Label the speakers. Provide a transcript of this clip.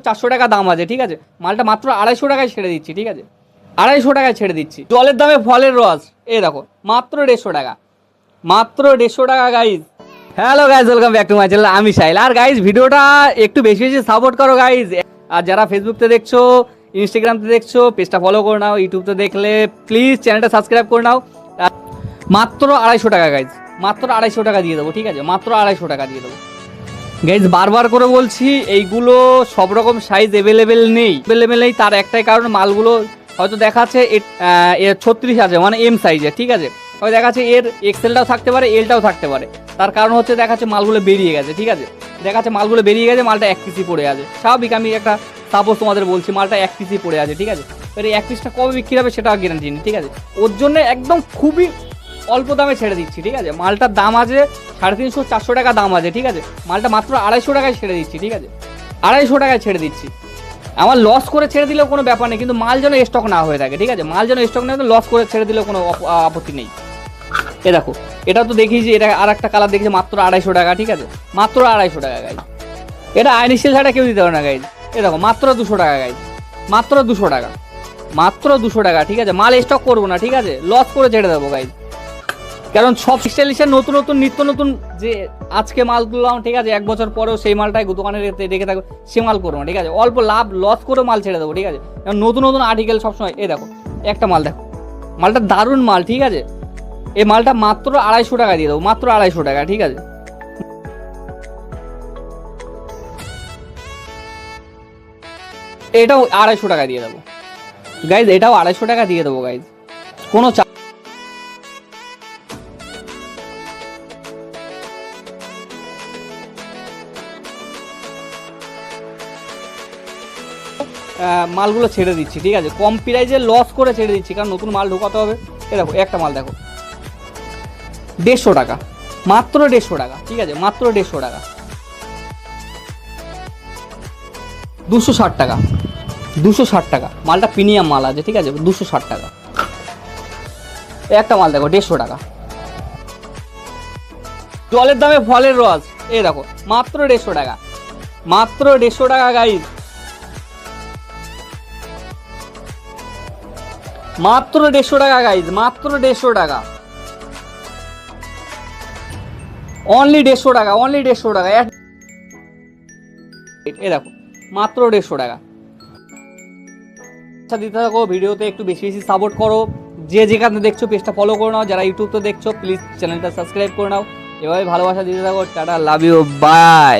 Speaker 1: 400 টাকা দাম আছে, ঠিক আছে। মালটা মাত্র 250 টাকায় ছেড়ে দিচ্ছি, ঠিক আছে। 250 টাকায় ছেড়ে দিচ্ছি। জলের দামে ফলের রস, এই দেখো মাত্র 150 টাকা, মাত্র 150 টাকা guys. Hello guys, welcome back to my channel, আমি সাহিল। আর গাইজ ভিডিওটা একটু বেশি বেশি সাপোর্ট করো গাইজ। আর যারা ফেসবুকতে দেখছো, ইনস্টাগ্রামতে দেখছো, পেজটা ফলো করে নাও। ইউটিউবতে দেখলে প্লিজ চ্যানেলটা সাবস্ক্রাইব করে নাও। মাত্র 250 টাকা গাইজ, মাত্র 250 টাকা দিয়ে দেবো, ঠিক আছে। মাত্র 250 টাকা দিয়ে দেবো গাইজ। বারবার করে বলছি, এইগুলো সব রকম সাইজ অ্যাভেলেবেল নেই, তার একটাই কারণ মালগুলো হয়তো দেখাচ্ছে 36 আছে, মানে এম সাইজের, ঠিক আছে। হয়তো দেখাচ্ছে এর এক্সেলটাও থাকতে পারে, এলটাও থাকতে পারে। তার কারণ হচ্ছে দেখাচ্ছে মালগুলো বেরিয়ে গেছে, ঠিক আছে। দেখাচ্ছে মালগুলো বেরিয়ে গেছে, মালটা 1 পিসই পড়ে আছে। স্বাভাবিক, আমি একটা সাপোজ তোমাদের বলছি, মালটা 1 পিসই পড়ে আছে, ঠিক আছে। এবার এই 1 পিসটা কবে বিক্রি হবে সেটা গ্যারান্টি নেই, ঠিক আছে। ওর জন্য একদম খুবই অল্প দামে ছেড়ে দিচ্ছি, ঠিক আছে। মালটার দাম আছে 350-400 টাকা দাম আছে, ঠিক আছে। মালটা মাত্র 250 টাকায় ছেড়ে দিচ্ছি, ঠিক আছে। 250 টাকায় ছেড়ে দিচ্ছি। আমার লস করে ছেড়ে দিলেও কোনো ব্যাপার নেই, কিন্তু মাল যেন স্টক না হয়ে থাকে, ঠিক আছে। মাল যেন স্টক না হয়ে, লস করে ছেড়ে দিলেও কোনো আপত্তি নেই। এ দেখো, এটা তো দেখিয়েছি, এটা আর একটা কালার দেখেছি, মাত্র 250 টাকা, ঠিক আছে। মাত্র 250 টাকা গাইজ। এটা আইনিশিয়াল ছাড়া কেউ দিতে পারে না গাইজ। এ দেখো মাত্র 200 টাকা গাইজ, মাত্র 200 টাকা, মাত্র 200 টাকা, ঠিক আছে। মাল স্টক করবো না, ঠিক আছে, লস করে ছেড়ে দেবো গাইজ। কারণ সব স্টাইলিশের নতুন নতুন নিত্য নতুন যে আজকে মাল তুললাম, ঠিক আছে, 1 বছর পরেও সেই মালটাই দোকানে রেখে থাকবে, সে মাল করবো না, ঠিক আছে। অল্প লাভ লস করে মাল ছেড়ে দেবো, ঠিক আছে। কারণ নতুন নতুন আর্টিকেল সবসময়। এই দেখো একটা মাল, দেখো মালটা দারুণ মাল, ঠিক আছে। এই মালটা মাত্র 250 টাকা দিয়ে দেবো, মাত্র 250 টাকা, ঠিক আছে। এটাও 250 টাকা দিয়ে দেবো গাইজ, এটাও 250 টাকা দিয়ে দেবো গাইজ, কোনো মালগুলো ছেড়ে দিচ্ছি, ঠিক আছে। কম প্রাইজে লস করে ছেড়ে দিচ্ছি, কারণ নতুন মাল ঢোকাতে হবে। এ দেখো একটা মাল, দেখো 150 টাকা, মাত্র 150 টাকা, ঠিক আছে। মাত্র 150 টাকা, 260 টাকা, 260 টাকা। মালটা প্রিমিয়াম মাল আছে, ঠিক আছে, 260 টাকা। একটা মাল দেখো 150 টাকা। জলের দামে ফলের রস, এই দেখো মাত্র 150 টাকা, মাত্র 150 টাকা গাইজ, মাত্র 150 টাকা গাইজ, মাত্র 150 টাকা, অনলি 150 টাকা, অনলি 150 টাকা। এই দেখো মাত্র 150 টাকা। আচ্ছা দিতে থাকো, ভিডিওতে একটু বেশি বেশি সাপোর্ট করো। যে যেখানে দেখছো পেজটা ফলো করে নাও, যারা ইউটিউবতে দেখছো প্লিজ চ্যানেলটা সাবস্ক্রাইব করে নাও। এভাবে ভালোবাসা দিতে থাকো। Tata, love you, by.